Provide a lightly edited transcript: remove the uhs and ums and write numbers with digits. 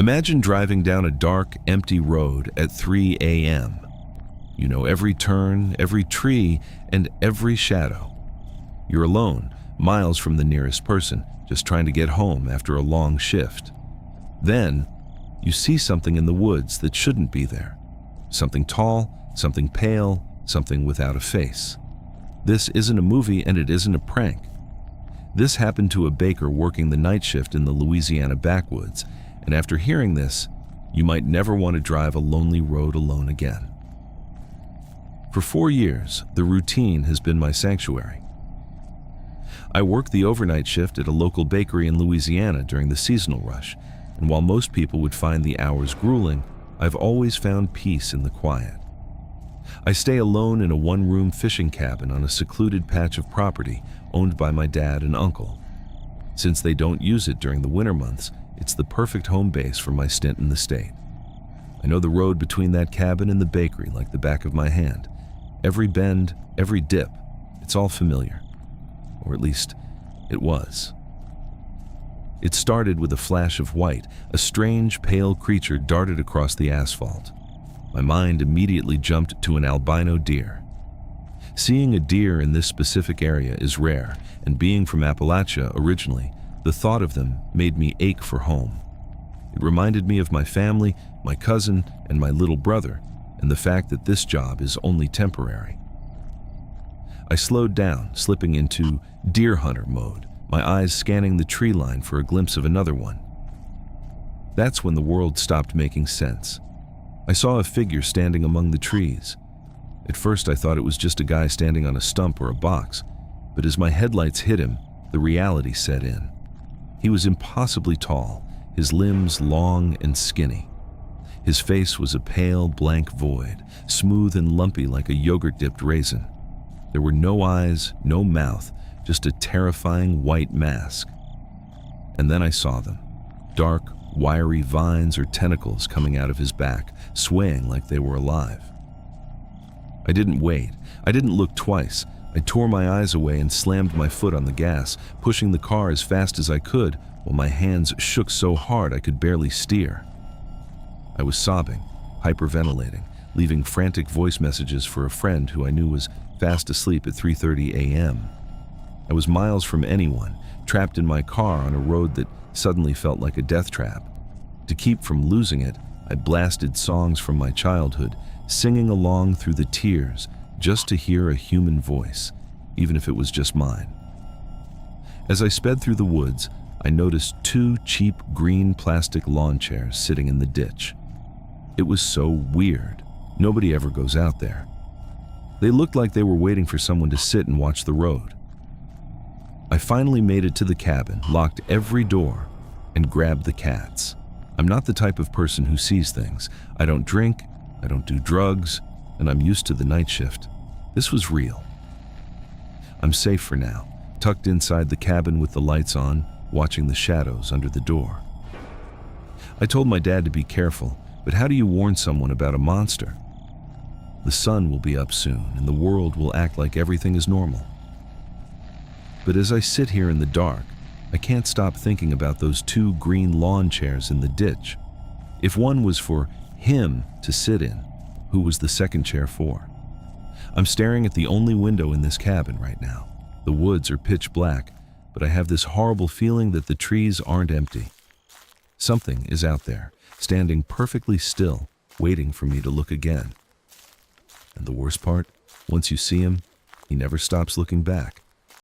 Imagine driving down a dark, empty road at 3 a.m. You know every turn, every tree, and every shadow. You're alone, miles from the nearest person, just trying to get home after a long shift. Then, you see something in the woods that shouldn't be there. Something tall, something pale, something without a face. This isn't a movie and it isn't a prank. This happened to a baker working the night shift in the Louisiana backwoods, and after hearing this, you might never want to drive a lonely road alone again. For 4 years, the routine has been my sanctuary. I worked the overnight shift at a local bakery in Louisiana during the seasonal rush, and while most people would find the hours grueling, I've always found peace in the quiet. I stay alone in a one-room fishing cabin on a secluded patch of property owned by my dad and uncle. Since they don't use it during the winter months, it's the perfect home base for my stint in the state. I know the road between that cabin and the bakery like the back of my hand. Every bend, every dip, it's all familiar. Or at least, it was. It started with a flash of white. A strange, pale creature darted across the asphalt. My mind immediately jumped to an albino deer. Seeing a deer in this specific area is rare, and being from Appalachia originally, the thought of them made me ache for home. It reminded me of my family, my cousin, and my little brother, and the fact that this job is only temporary. I slowed down, slipping into deer hunter mode, my eyes scanning the tree line for a glimpse of another one. That's when the world stopped making sense. I saw a figure standing among the trees. At first I thought it was just a guy standing on a stump or a box, but as my headlights hit him, the reality set in. He was impossibly tall, his limbs long and skinny. His face was a pale, blank void, smooth and lumpy like a yogurt-dipped raisin. There were no eyes, no mouth, just a terrifying white mask. And then I saw them. Dark, wiry vines or tentacles coming out of his back, swaying like they were alive. I didn't wait. I didn't look twice. I tore my eyes away and slammed my foot on the gas, pushing the car as fast as I could while my hands shook so hard I could barely steer. I was sobbing, hyperventilating, leaving frantic voice messages for a friend who I knew was fast asleep at 3:30 a.m. I was miles from anyone, trapped in my car on a road that suddenly felt like a death trap. To keep from losing it, I blasted songs from my childhood, singing along through the tears just to hear a human voice, even if it was just mine. As I sped through the woods, I noticed 2 cheap green plastic lawn chairs sitting in the ditch. It was so weird. Nobody ever goes out there. They looked like they were waiting for someone to sit and watch the road. I finally made it to the cabin, locked every door, and grabbed the cats. I'm not the type of person who sees things. I don't drink, I don't do drugs, and I'm used to the night shift. This was real. I'm safe for now, tucked inside the cabin with the lights on, watching the shadows under the door. I told my dad to be careful, but how do you warn someone about a monster? The sun will be up soon, and the world will act like everything is normal. But as I sit here in the dark, I can't stop thinking about those 2 green lawn chairs in the ditch. If one was for him to sit in, who was the second chair for? I'm staring at the only window in this cabin right now. The woods are pitch black, but I have this horrible feeling that the trees aren't empty. Something is out there, standing perfectly still, waiting for me to look again. And the worst part, once you see him, he never stops looking back.